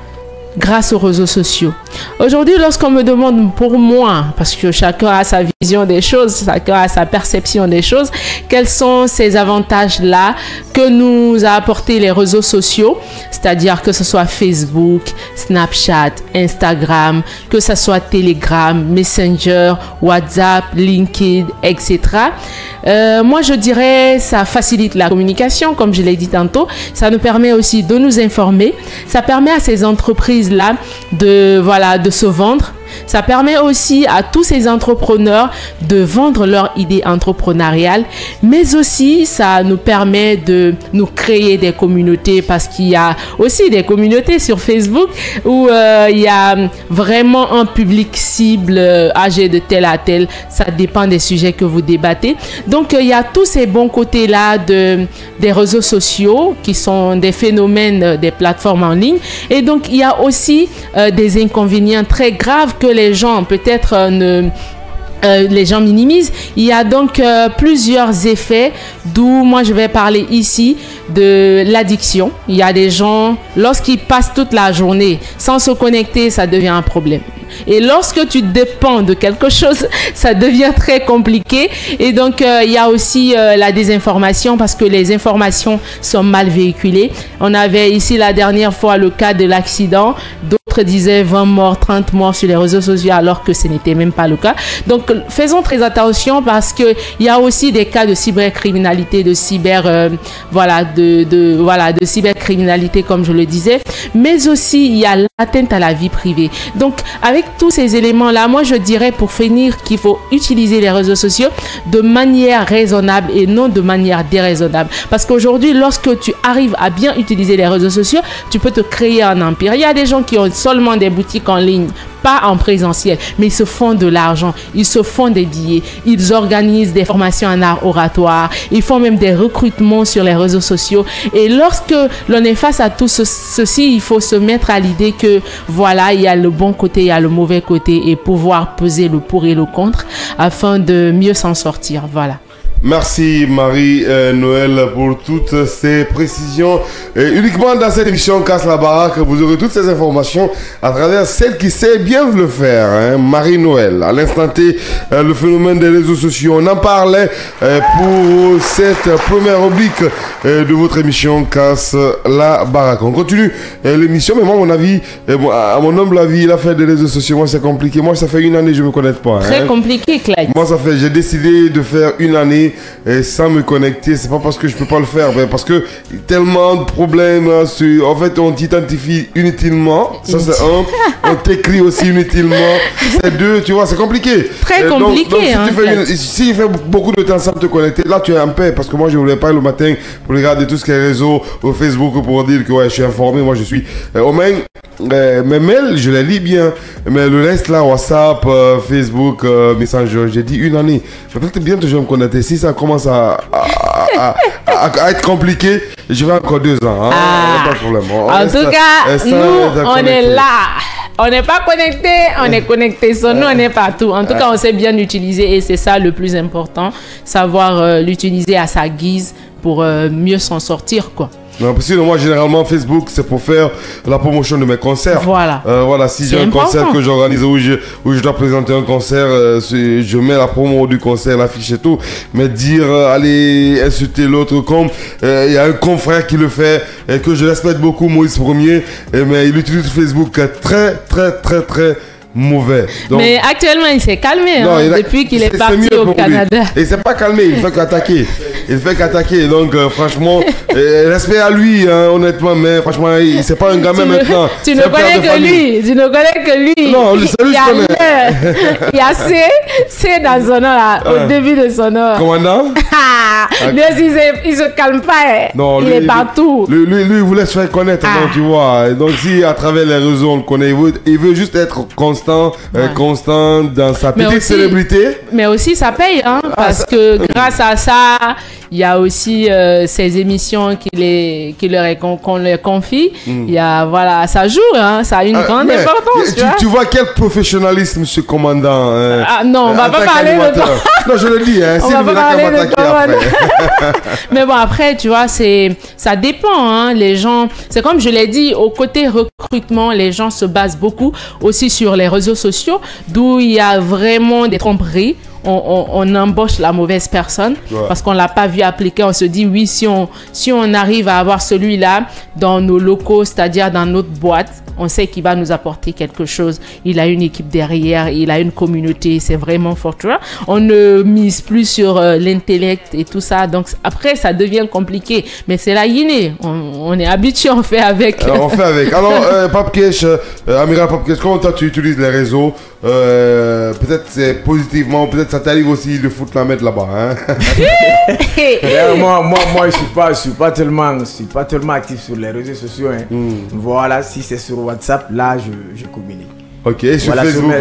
grâce aux réseaux sociaux. Aujourd'hui, lorsqu'on me demande pour moi, parce que chacun a sa vision des choses, chacun a sa perception des choses, quels sont ces avantages-là que nous a apporté les réseaux sociaux, c'est-à-dire que ce soit Facebook, Snapchat, Instagram, que ce soit Telegram, Messenger, WhatsApp, LinkedIn, etc. Moi, je dirais ça facilite la communication, comme je l'ai dit tantôt. Ça nous permet aussi de nous informer. Ça permet à ces entreprises-là de se vendre. Ça permet aussi à tous ces entrepreneurs de vendre leur idée entrepreneuriale, mais aussi ça nous permet de nous créer des communautés, parce qu'il y a aussi des communautés sur Facebook où il y a vraiment un public cible âgé de tel à tel. Ça dépend des sujets que vous débattez. Donc il y a tous ces bons côtés-là des réseaux sociaux qui sont des phénomènes des plateformes en ligne. Et donc il y a aussi des inconvénients très graves que les gens peut-être les gens minimisent. Il y a donc plusieurs effets, d'où moi je vais parler ici de l'addiction. Il y a des gens, lorsqu'ils passent toute la journée sans se connecter, ça devient un problème. Et lorsque tu dépends de quelque chose, ça devient très compliqué. Et donc, il y a aussi la désinformation, parce que les informations sont mal véhiculées. On avait ici la dernière fois le cas de l'accident. D'autres disaient 20 morts, 30 morts sur les réseaux sociaux, alors que ce n'était même pas le cas. Donc, faisons très attention, parce qu'il y a aussi des cas de cybercriminalité, de cybercriminalité, comme je le disais. Mais aussi, il y a l'atteinte à la vie privée. Donc, avec tous ces éléments-là, moi je dirais pour finir qu'il faut utiliser les réseaux sociaux de manière raisonnable et non de manière déraisonnable. Parce qu'aujourd'hui, lorsque tu arrives à bien utiliser les réseaux sociaux, tu peux te créer un empire. Il y a des gens qui ont seulement des boutiques en ligne, pas en présentiel, mais ils se font de l'argent, ils se font des billets, ils organisent des formations en art oratoire, ils font même des recrutements sur les réseaux sociaux. Et lorsque l'on est face à tout ceci, il faut se mettre à l'idée que voilà, il y a le bon côté, il y a le mauvais côté, et pouvoir peser le pour et le contre afin de mieux s'en sortir. Voilà. Merci Marie-Noël pour toutes ces précisions. Et uniquement dans cette émission Casse la Baraque, vous aurez toutes ces informations à travers celle qui sait bien le faire, hein, Marie-Noël. À l'instant T, le phénomène des réseaux sociaux, on en parlait pour cette première rubrique de votre émission Casse la Baraque. On continue l'émission, mais moi, mon avis, à mon humble avis, l'affaire des réseaux sociaux, moi, c'est compliqué. Moi, ça fait une année, je ne me connecte pas. Très compliqué, Clyde. Moi, j'ai décidé de faire une année sans me connecter. C'est pas parce que je peux pas le faire, mais parce que tellement de problèmes. En fait, on t'identifie inutilement. Ça, c'est un. On t'écrit aussi inutilement. C'est deux. Tu vois, c'est compliqué. Très compliqué. Donc, si tu fais beaucoup de temps sans te connecter, là, tu es en paix. Parce que moi, je voulais pas le matin pour regarder tout ce qui est réseau au Facebook pour dire que ouais, je suis informé. Moi, je suis. Au moins, mes mails, je les lis bien. Mais le reste, là, WhatsApp, Facebook, Messenger, j'ai dit une année. Peut-être bientôt je vais me connecter. Si ça commence à être compliqué, je vais encore 2 ans. Hein, pas de problème. En tout cas, nous, on est là. On n'est pas connecté, on est connecté. Nous, on est partout. En tout cas, on sait bien l'utiliser, et c'est ça le plus important. Savoir l'utiliser à sa guise pour mieux s'en sortir, quoi. Non, parce que moi, généralement, Facebook, c'est pour faire la promotion de mes concerts. Voilà. Voilà, si j'ai un concert que j'organise où je dois présenter un concert, je mets la promo du concert, l'affiche et tout. Mais dire, aller insulter l'autre comme, il y a un confrère qui le fait, et que je respecte beaucoup, Moïse Premier, mais il utilise Facebook très mauvais. Donc, mais actuellement, il s'est calmé depuis qu'il est parti au Canada. Et il s'est pas calmé, il fait qu'attaquer. Il fait qu'attaquer. Donc, franchement, respect à lui, hein, honnêtement, mais franchement, c'est pas un gamin maintenant. Tu ne connais que lui. Tu ne connais que lui. Non, c'est lui que je connais. Il y a C dans son nom, là, au début de son nom. Commandant? Lui, il se calme pas. Non, il est partout. Lui, il voulait se faire connaître, donc, tu vois. Donc, si à travers les réseaux, on le connaît, il veut juste être constant, dans sa petite célébrité. Mais aussi, ça paye, hein, parce que grâce à ça, il y a aussi ces émissions qu'on leur confie. Il y a, voilà, ça joue, hein, ça a une grande importance. Tu vois quel professionnalisme, monsieur commandant. Non, on va pas parler de toi. Non, je le dis, hein. On Si va vous pas voulez parler de après. Mais bon, après, tu vois, ça dépend. Hein. Les gens, c'est comme je l'ai dit, au côté recrutement, les gens se basent beaucoup aussi sur les réseaux sociaux, d'où il y a vraiment des tromperies. On embauche la mauvaise personne parce qu'on l'a pas vu appliquer. On se dit oui, si on arrive à avoir celui-là dans nos locaux, c'est-à-dire dans notre boîte, on sait qu'il va nous apporter quelque chose. Il a une équipe derrière, il a une communauté, c'est vraiment fort. Tu vois? On ne mise plus sur l'intellect et tout ça. Donc après, ça devient compliqué. Mais c'est la Guinée. On est habitué, on fait avec. On fait avec. Alors, Papkesh, Amiral Papkesh, comment toi tu utilises les réseaux? Peut-être c'est positivement, peut-être ça t'arrive aussi de foutre la mettre là-bas. Hein? moi je suis pas tellement actif sur les réseaux sociaux. Hein. Voilà, si c'est sur WhatsApp, là je communique. Ok, sur voilà, Facebook,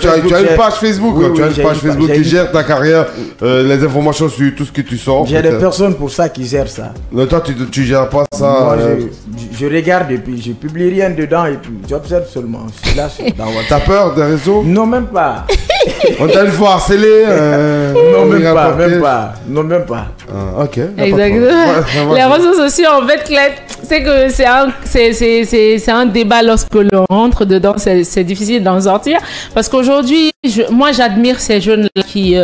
tu as une page Facebook, tu as une page Facebook qui gère ta carrière, les informations sur tout ce que tu sors. J'ai des personnes pour ça qui gèrent ça. Non, toi, tu gères pas ça. Moi, je regarde et puis je publie rien dedans et puis j'observe seulement. Je suis là, t'as peur des réseaux? Non, même pas. On t'a une fois harcelé? Non, même pas. Ah, ok. Exactement. Les réseaux sociaux, en fait, c'est que c'est un débat lorsque l'on rentre dedans. C'est difficile d'en sortir parce qu'aujourd'hui, moi, j'admire ces jeunes-là qui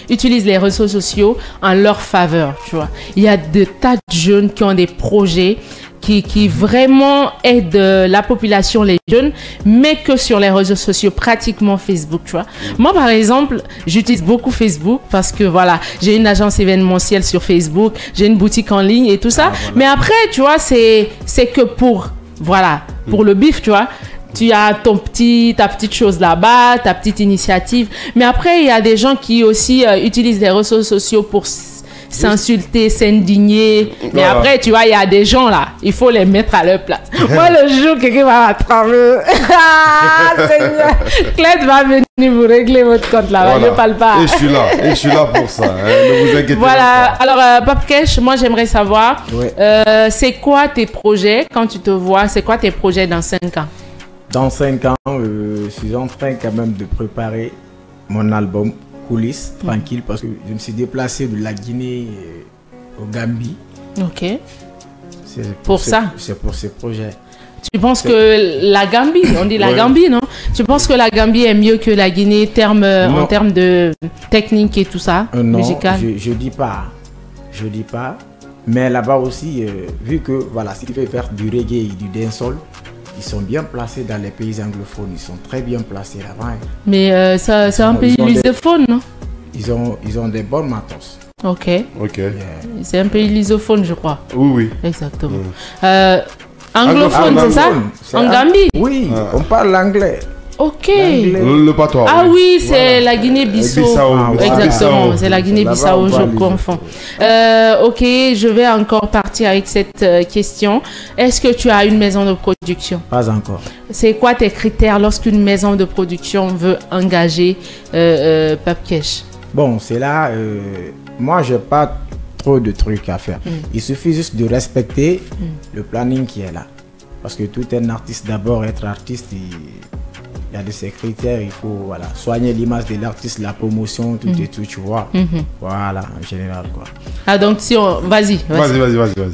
utilisent les réseaux sociaux en leur faveur. Tu vois, il y a de tas de jeunes qui ont des projets qui vraiment aident la population, les jeunes, mais que sur les réseaux sociaux, pratiquement Facebook, tu vois. Moi, par exemple, j'utilise beaucoup Facebook parce que, voilà, j'ai une agence événementielle sur Facebook, j'ai une boutique en ligne et tout ça. Voilà. Mais après, tu vois, c'est que pour le bif, tu vois. Tu as ta petite chose là-bas, ta petite initiative. Mais après, il y a des gens qui aussi utilisent les réseaux sociaux pour s'insulter, s'indigner. Mais après, tu vois, il y a des gens là, il faut les mettre à leur place. Moi, le jour que quelqu'un va m'attraper, Seigneur, Claire va venir vous régler votre compte là, voilà. Je ne parle pas. Et je suis là pour ça, hein. Ne vous inquiétez pas. Voilà, alors Papkesh, moi j'aimerais savoir, c'est quoi tes projets quand tu te vois, c'est quoi tes projets dans 5 ans? Dans 5 ans, je suis en train quand même de préparer mon album Coulisses, tranquille, parce que je me suis déplacé de la Guinée au Gambie. Ok. C'est pour ça. C'est pour ce projet. Tu penses que la Gambie, on dit la Gambie, non? Tu penses que la Gambie est mieux que la Guinée en termes de technique et tout ça, musical? Je dis pas. Je dis pas. Mais là-bas aussi, vu que voilà, s'il fait faire du reggae et du dancehall, ils sont bien placés dans les pays anglophones. Ils sont très bien placés là-bas. Mais c'est un pays lusophone, non? Ils ont des bonnes matos. Ok. Yeah. C'est un pays lusophone, je crois. Oui. Exactement. Anglophone, c'est ça? En Gambie? Oui, on parle l'anglais. Ok. Le patois. Ah oui, c'est la Guinée-Bissau. Exactement, c'est la Guinée-Bissau, je confonds. Ok, je vais encore partir avec cette question. Est-ce que tu as une maison de production? Pas encore. C'est quoi tes critères lorsqu'une maison de production veut engager Papkesh? Bon, c'est là, moi, j'ai pas trop de trucs à faire. Il suffit juste de respecter le planning qui est là. Parce que tout un artiste, d'abord, être artiste, il y a de ces critères, il faut soigner l'image de l'artiste, la promotion, tout et tout, tu vois. Voilà, en général, quoi. Ah, donc si on... Vas-y.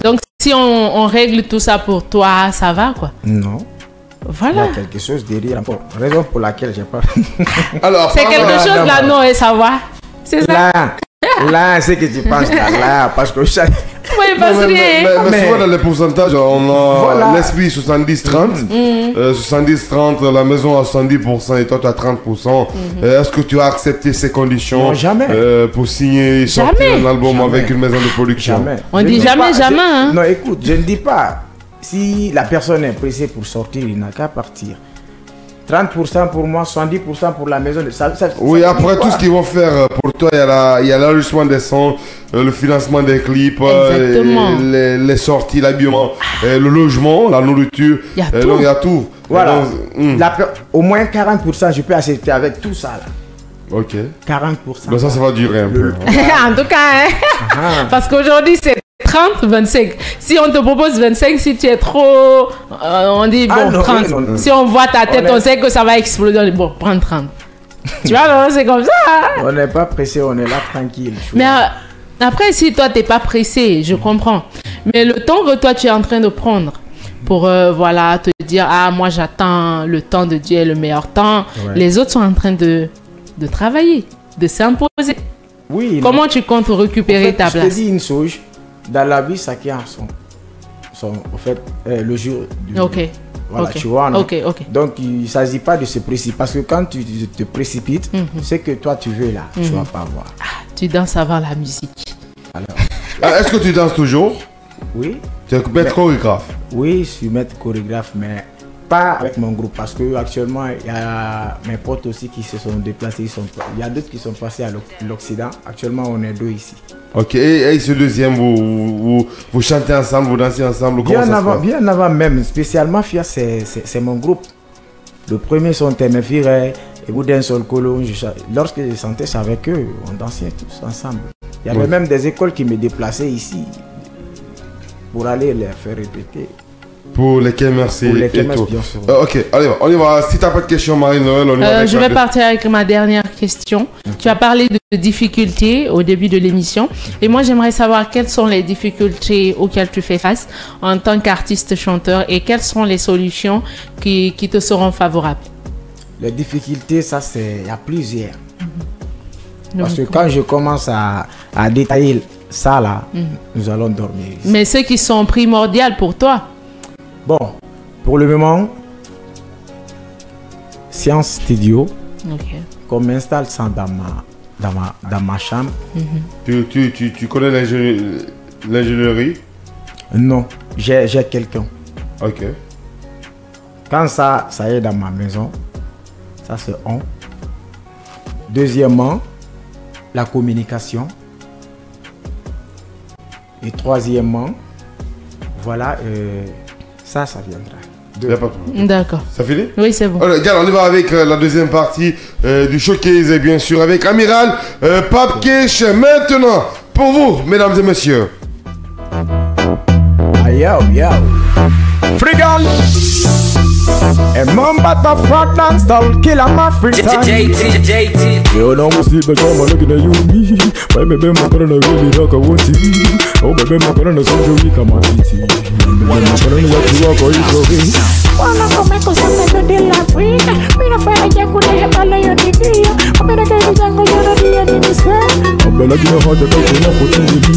Donc si on règle tout ça pour toi, ça va, quoi? Non. Voilà. Il y a quelque chose derrière encore. Raison pour laquelle j'ai pas... Alors, c'est quelque chose là, non, et ça va? C'est ça? Là, c'est que tu penses là, parce que chaque... Mais souvent dans les pourcentages, on a l'esprit 70-30. 70-30, la maison à 70% et toi tu as 30%. Est-ce que tu as accepté ces conditions? Non, jamais. Pour signer, sortir un album avec une maison de production? Jamais. On dit jamais, hein? Non, écoute, je ne dis pas. Si la personne est pressée pour sortir, il n'a qu'à partir. 30% pour moi, 70% pour la maison. Oui, après tout ce qu'ils vont faire pour toi, il y a l'enregistrement des sons, le financement des clips, les sorties, l'habillement, le logement, la nourriture. Il y a tout. Voilà. Au moins 40%, je peux accepter avec tout ça là. Ok. 40%. Donc ça va durer un peu. En tout cas, parce qu'aujourd'hui c'est 30, 25. Si on te propose 25, si tu es trop... on dit, bon, 30. Si on voit ta tête, on sait que ça va exploser. Bon, prends 30. Tu vois, non, c'est comme ça. Hein? On n'est pas pressé, on est là tranquille. Mais après, si toi, t'es pas pressé, je comprends. Mais le temps que toi, tu es en train de prendre pour voilà, te dire, ah, moi, j'attends le temps de Dieu est le meilleur temps. Ouais. Les autres sont en train de travailler, de s'imposer. Oui. Comment tu comptes récupérer ta place? Je te dis une chose. Dans la vie, ça qui a au fait, le jour du... Ok. Voilà, okay. Tu vois, non? Ok. Donc, il ne s'agit pas de se précipiter. Parce que quand tu te précipites, c'est que toi, tu veux là. Tu ne vas pas voir. Ah, tu danses avant la musique. Alors, est-ce que tu danses toujours? Oui. Tu es maître chorégraphe? Oui, je suis maître chorégraphe, mais pas avec mon groupe. Parce que actuellement, il y a mes potes aussi qui se sont déplacés. Il y a d'autres qui sont passés à l'Occident. Actuellement, on est 2 ici. Ok, et ce deuxième, vous chantez ensemble, vous dansez ensemble? Bien avant même, spécialement FIA, c'est mon groupe. Le premier son Temefire et Boudin Sol Colo. Lorsque je chantais avec eux, on dansait tous ensemble. Il y avait même des écoles qui me déplaçaient ici pour aller les faire répéter. Pour lesquels merci. Pour lesquels merci, bien sûr. Ok, allez, on y va. Si tu n'as pas de questions, Marie-Noël, on y va. Je vais partir avec ma dernière question. Okay. Tu as parlé de difficultés au début de l'émission. Et moi, j'aimerais savoir quelles sont les difficultés auxquelles tu fais face en tant qu'artiste-chanteur et quelles sont les solutions qui te seront favorables. Les difficultés, ça, il y a plusieurs. Parce que quand je commence à détailler ça, là, nous allons dormir ici. Mais ceux qui sont primordiales pour toi? Bon, pour le moment, Science Studio, qu'on m'installe ça dans ma chambre. Tu connais l'ingénierie? Non, j'ai quelqu'un. Ok. Quand ça est dans ma maison, ça c'est un. Deuxièmement, la communication. Et troisièmement, voilà, ça viendra. D'accord. Ça finit? Oui, c'est bon. Alors, regarde, on y va avec la deuxième partie du showcase, et bien sûr, avec Amiral Pape Kesh. Maintenant, pour vous, mesdames et messieurs. Yo, yo. Frigal. And mom but the frog dance doll kill a my free time. JT. Yo, no see but come looking at you me. My baby my gonna really rock a one TV. Oh baby my gonna so you come on TV. My gonna you walk or you go in. Wanna come cause I'm de la Africa. Mira fuera ya con el palo yo te guía. Mira que yo tengo yo no día ni sé. I'm better you know how to go for TV.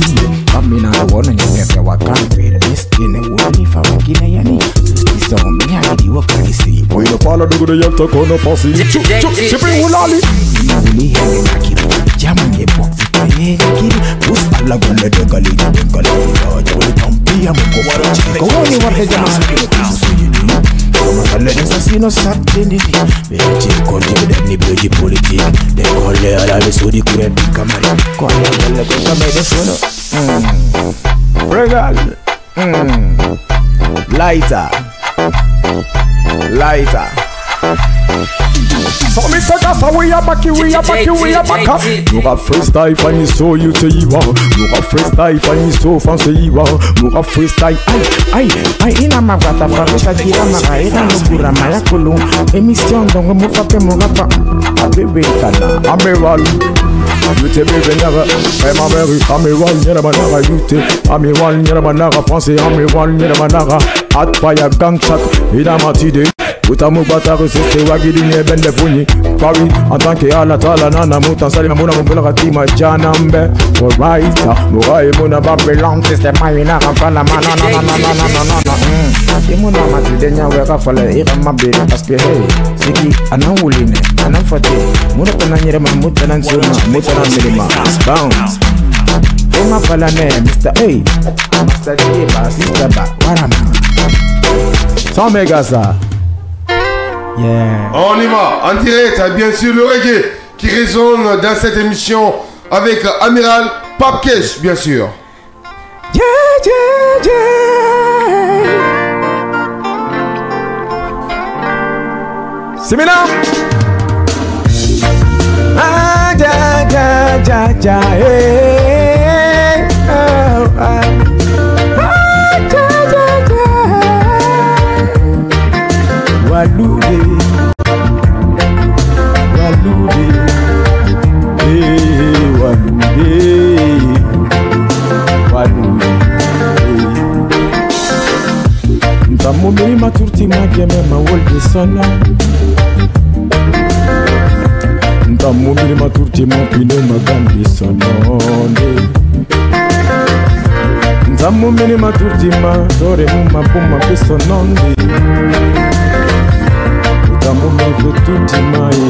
I'm in a one and you get the wakan feel. This in a woolly for making yani. So me I do what I see. When you follow the good you talk on the posse. Sipping ulali. Really hanging a kid. Jamming a box. I ain't a kid. Who's a lag on the gully? The gully. You don't be a muko. Go on you want to jam. Let us see no certainty. We check on the bloody politic. They call the other so the great camera. Call the Regal. Lighter. So Mr. Gassa, we are back. You have freestyle funny so you say you are. You have freestyle funny so fancy you are. You have freestyle. Ay, ina mavata farisa gira magaira nubura maya kulu. Emission dongo mufape mugapa. Abebe kana. Amiral. You te bebe naga. Ma mère, Amiral nyera managa you te. Amiral nyera managa français. Amiral nyera managa. Hot fire gang chat. Ina matide. Utamu batare c'est wagidi nye bende funi. Paris en tant que alatala nana mutan salima muna mubula katima janambe. Alright, murai muna babylon system mayina kafala mana na. Imuna matide nya weka fala ira mabiri parce que hey, siki anawuline anafate muna tananyere mamuta nansuma muta namilima. Bounce. Uma fala ne Mr. A. Mr. Diba, Sister Ba, warama. Sans méga ça. Yeah. On y va, en direct, bien sûr, le reggae qui résonne dans cette émission avec Amiral Pape Kesh, bien sûr. C'est maintenant. Ah, ja, hey, oh, ah. Walude bisona Ntamumiri maturti mopine magambi sononde Ntamumiri maturti madore mumapuma pisononde Ntamumiri fututi mai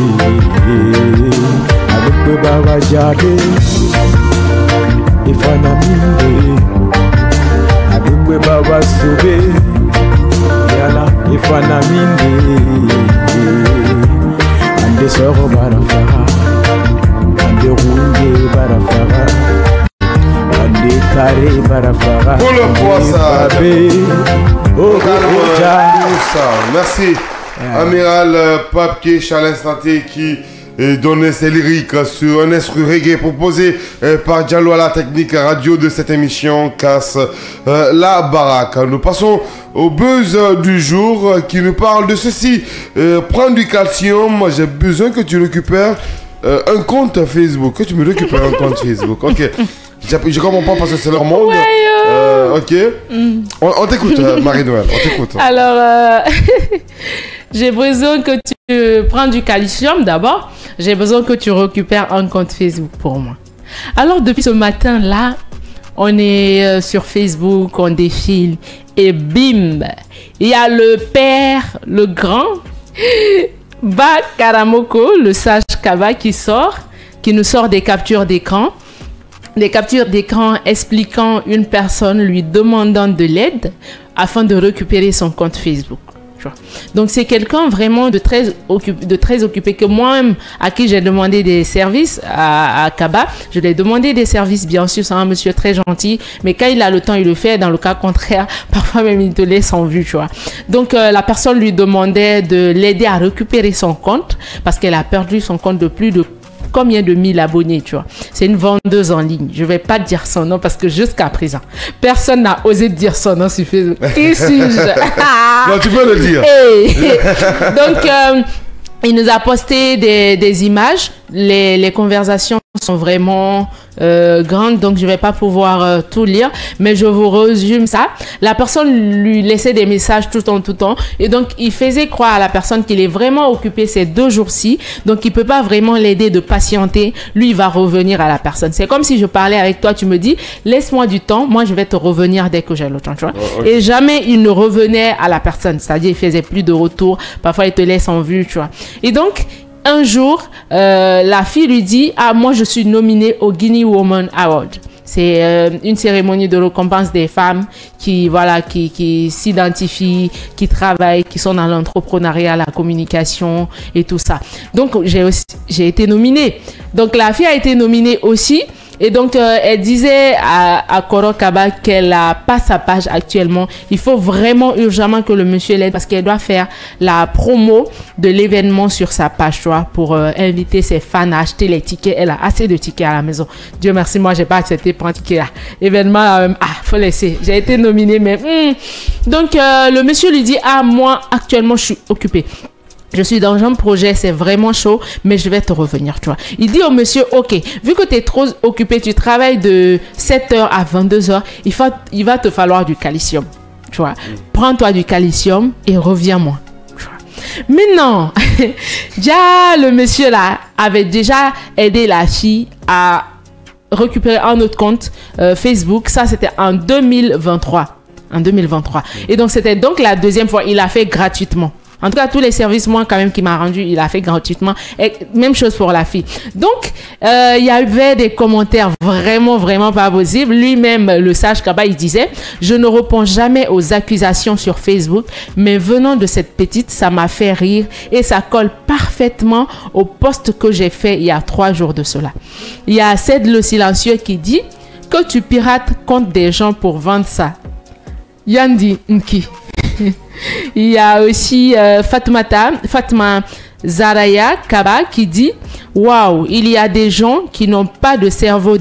Adekwe baba jade Ifana minde Adekwe baba sube Yala ifana minde Ande soro barafara Ande runge barafara Ande kare barafara Pour le poisson Oh merci Amiral Pape Kesh à l'instant T qui donnait ses lyriques sur un instru reggae proposé par Diallo à la technique radio de cette émission Casse la baraque. Nous passons au buzz du jour qui nous parle de ceci. Prends du calcium, j'ai besoin que tu récupères un compte Facebook. Que tu me récupères un compte Facebook. Ok. Je comprends pas parce que c'est leur monde. Ouais, ok. On t'écoute, Marie-Noël. On t'écoute. Alors, j'ai besoin que tu prends du calcium d'abord. J'ai besoin que tu récupères un compte Facebook pour moi. Alors, depuis ce matin-là, on est sur Facebook, on défile. Et bim, il y a le père, le grand, Ba Karamoko, le sage Kaba qui nous sort des captures d'écran. Des captures d'écran expliquant une personne lui demandant de l'aide afin de récupérer son compte Facebook. Donc c'est quelqu'un vraiment de très occupé que moi-même à qui j'ai demandé des services à Kaba. Je lui ai demandé des services, bien sûr, c'est un monsieur très gentil, mais quand il a le temps, il le fait. Dans le cas contraire, parfois même il te laisse en vue, tu vois. Donc la personne lui demandait de l'aider à récupérer son compte parce qu'elle a perdu son compte de plus de combien de 1000 abonnés, tu vois. C'est une vendeuse en ligne. Je vais pas dire son nom parce que jusqu'à présent, personne n'a osé dire son nom sur Facebook. Qui suis-je? Non, tu peux le dire. Donc, il nous a posté des images. Les conversations sont vraiment grandes, donc je vais pas pouvoir tout lire, mais je vous résume ça. La personne lui laissait des messages tout le temps, et donc il faisait croire à la personne qu'il est vraiment occupé ces 2 jours-ci, donc il peut pas vraiment l'aider de patienter. Lui, il va revenir à la personne. C'est comme si je parlais avec toi, tu me dis laisse-moi du temps, moi je vais te revenir dès que j'ai le temps, tu vois. Okay. Et jamais il ne revenait à la personne, c'est-à-dire il faisait plus de retour, parfois il te laisse en vue, tu vois. Et donc un jour, la fille lui dit « Ah, moi, je suis nominée au Guinea Woman Award. » C'est une cérémonie de récompense des femmes qui s'identifient, qui travaillent, qui sont dans l'entrepreneuriat, la communication et tout ça. Donc, j'ai été nominée. Donc, la fille a été nominée aussi. Et donc, elle disait à Koro Kaba qu'elle n'a pas sa page actuellement. Il faut vraiment urgemment que le monsieur l'aide parce qu'elle doit faire la promo de l'événement sur sa page, tu vois, pour inviter ses fans à acheter les tickets. Elle a assez de tickets à la maison. Dieu merci, moi, j'ai pas accepté pour un ticket là. Événement, faut laisser. J'ai été nominée, mais... Donc, le monsieur lui dit, ah, moi, actuellement, je suis occupée. Je suis dans un projet, c'est vraiment chaud, mais je vais te revenir, tu vois. Il dit au monsieur, ok, vu que tu es trop occupé, tu travailles de 7h à 22h, il va te falloir du calcium, tu vois. Prends-toi du calcium et reviens-moi. Mais non, déjà, le monsieur là avait déjà aidé la fille à récupérer un autre compte Facebook. Ça, c'était en 2023. Et donc, c'était donc la deuxième fois. Il a fait gratuitement. En tout cas, tous les services, moi, quand même, qu'il m'a rendu, il a fait gratuitement. Et même chose pour la fille. Donc, il y avait des commentaires vraiment pas possibles. Lui-même, le sage Kaba, il disait, je ne réponds jamais aux accusations sur Facebook, mais venant de cette petite, ça m'a fait rire et ça colle parfaitement au post que j'ai fait il y a 3 jours de cela. Il y a Ced le silencieux qui dit que tu pirates contre des gens pour vendre ça. Yandi Nki. Il y a aussi Fatma Zaraya Kaba qui dit waouh, il y a des gens qui n'ont pas de cerveau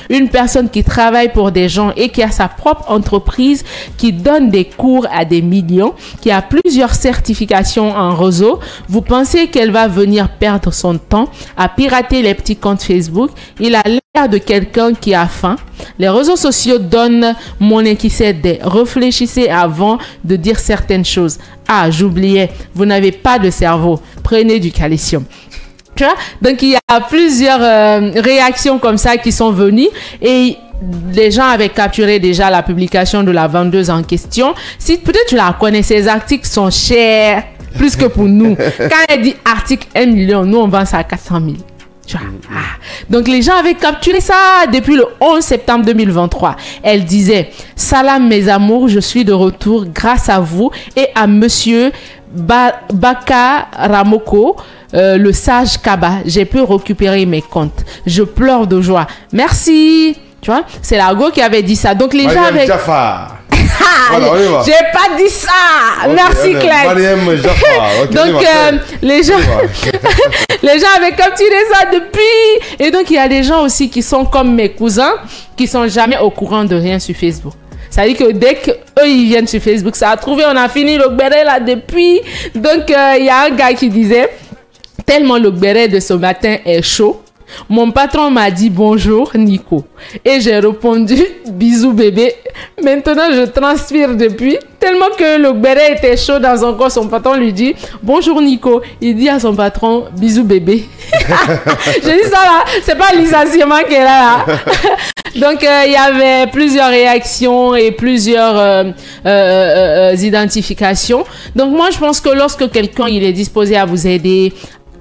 une personne qui travaille pour des gens et qui a sa propre entreprise, qui donne des cours à des millions, qui a plusieurs certifications en réseau. Vous pensez qu'elle va venir perdre son temps à pirater les petits comptes Facebook? Il a de quelqu'un qui a faim. Les réseaux sociaux donnent mon inquiétude. Réfléchissez avant de dire certaines choses. Ah, j'oubliais, vous n'avez pas de cerveau. Prenez du calcium. Tu vois? Donc, il y a plusieurs réactions comme ça qui sont venues et les gens avaient capturé déjà la publication de la vendeuse en question. Si peut-être tu la connais, ces articles sont chers, plus que pour nous. Quand elle dit article 1 million, nous on vend ça à 400 000. Tu vois? Ah. Donc les gens avaient capturé ça depuis le 11 septembre 2023. Elle disait: salam mes amours, je suis de retour grâce à vous et à monsieur Baka Ramoko, le sage Kaba. J'ai pu récupérer mes comptes. Je pleure de joie. Merci. Tu vois, c'est Largo qui avait dit ça. Donc les gens avaient... Voilà, j'ai pas dit ça. Okay, merci Claire. Donc les gens avaient capturé ça depuis. Et donc il y a des gens aussi qui sont comme mes cousins qui sont jamais au courant de rien sur Facebook. Ça veut dire que dès qu'eux ils viennent sur Facebook, ça a trouvé, on a fini le béret là depuis. Donc il y a un gars qui disait: tellement le béret de ce matin est chaud, mon patron m'a dit bonjour Nico. Et j'ai répondu bisous bébé. Maintenant je transpire depuis. Tellement que le béret était chaud dans son corps, son patron lui dit bonjour Nico. Il dit à son patron bisous bébé. J'ai dit ça là, c'est pas le licenciement qui est là. Donc il y avait plusieurs réactions et plusieurs identifications. Donc moi je pense que lorsque quelqu'un il est disposé à vous aider,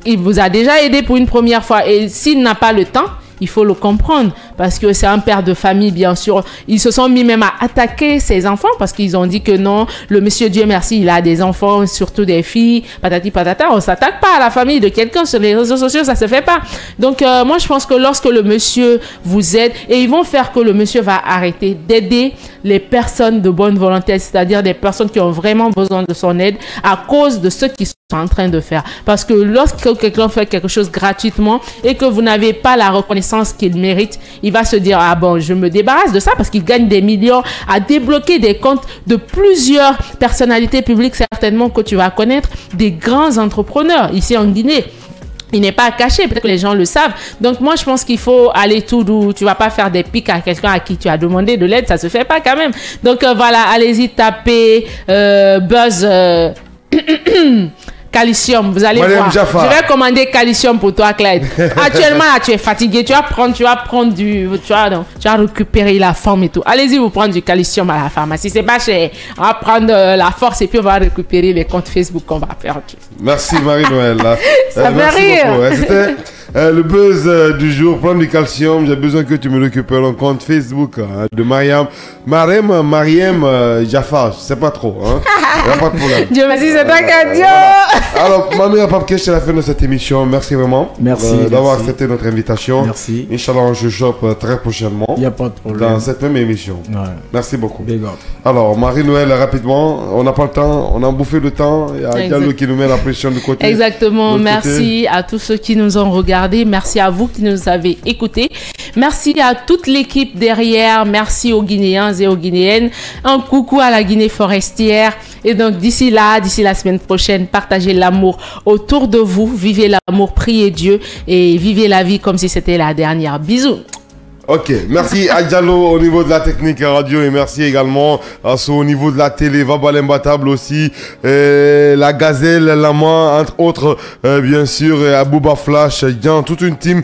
il vous a déjà aidé pour une première fois et s'il n'a pas le temps, il faut le comprendre parce que c'est un père de famille, bien sûr. Ils se sont mis même à attaquer ses enfants parce qu'ils ont dit que non, le monsieur Dieu merci, il a des enfants, surtout des filles, patati patata. On s'attaque pas à la famille de quelqu'un sur les réseaux sociaux, ça se fait pas. Donc moi je pense que lorsque le monsieur vous aide, et ils vont faire que le monsieur va arrêter d'aider les personnes de bonne volonté, c'est-à-dire des personnes qui ont vraiment besoin de son aide à cause de ce qu'ils sont en train de faire. Parce que lorsque quelqu'un fait quelque chose gratuitement et que vous n'avez pas la reconnaissance qu'il mérite, il va se dire ah bon, je me débarrasse de ça parce qu'il gagne des millions à débloquer des comptes de plusieurs personnalités publiques certainement que tu vas connaître, des grands entrepreneurs ici en Guinée. Il n'est pas caché, peut-être que les gens le savent. Donc moi je pense qu'il faut aller tout doux. Tu vas pas faire des pics à quelqu'un à qui tu as demandé de l'aide, ça se fait pas quand même. Donc voilà, allez-y, tapez Buzz Calcium, vous allez voir. Jaffa. Je vais commander Calcium pour toi, Clyde. Actuellement, là, tu es fatigué. Tu vas prendre tu vas récupérer la forme et tout. Allez-y, vous prendre du Calcium à la pharmacie. C'est pas cher. On va prendre la force et puis on va récupérer les comptes Facebook qu'on va perdre. Merci Marie-Noël. Ça fait rire. C'était le buzz du jour. Prendre du calcium. J'ai besoin que tu me récupères un compte Facebook de Mariam Jaffa. Je sais pas trop. Hein. Il n'y a pas de problème. Dieu merci, c'est toi qui as dit. Alors, Mamie Papkesh, c'est la fin de cette émission. Merci vraiment d'avoir accepté notre invitation. Merci. Inch'Allah, je chope très prochainement. Il n'y a pas de problème. Dans cette même émission. Ouais. Merci beaucoup. Alors, Marie-Noël, rapidement, on n'a pas le temps, on a bouffé le temps. Il y a Diallo qui nous met la pression de côté. Exactement. Merci à tous ceux qui nous ont regardés. Merci à vous qui nous avez écoutés. Merci à toute l'équipe derrière. Merci aux Guinéens et aux Guinéennes. Un coucou à la Guinée forestière. Et donc, d'ici la semaine prochaine, partagez l'amour autour de vous. Vivez l'amour, priez Dieu et vivez la vie comme si c'était la dernière. Bisous. Ok, merci à Diallo au niveau de la technique radio et merci également à ceux au niveau de la télé, Vabal Imbattable aussi, la Gazelle, Lama, entre autres, bien sûr, Abouba Flash, Dian, toute une team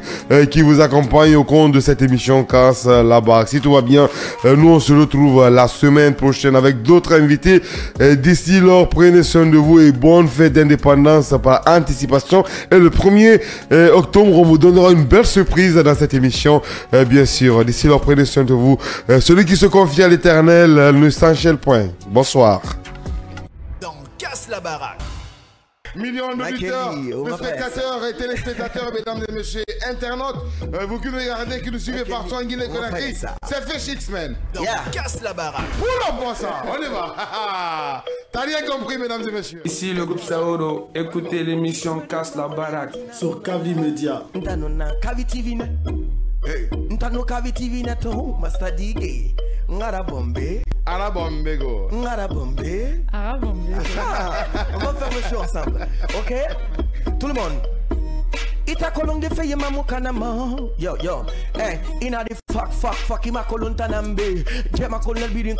qui vous accompagne au compte de cette émission Casse la Baraque. Si tout va bien, nous on se retrouve la semaine prochaine avec d'autres invités. D'ici lors, prenez soin de vous et bonne fête d'indépendance par anticipation. Et le 1er octobre, on vous donnera une belle surprise dans cette émission, bien sûr. D'ici là, prenez soin de vous. Celui qui se confie à l'Éternel ne s'enchaîne point. Bonsoir. Dans Casse la Baraque. Millions d'auditeurs, de spectateurs et téléspectateurs, mesdames et messieurs, internautes, vous qui nous regardez, qui nous suivez partout en Guinée-Conakry, c'est Fish X-Men. Donc Casse la Baraque. Pour ça, on y va. T'as rien compris, mesdames et messieurs. Ici le groupe Saoro, écoutez l'émission Casse la Baraque sur Kavi Media. Ntano Kavi TV neto Master DJ Ngara Bombé Arabombe go Arabombe Arabombe. On va faire le show ensemble. Ok. Tout le monde Ita kolong de feye mamukana ma. Yo, hey, ina de fuck, ima kolon tanambe. Jema kolon bidin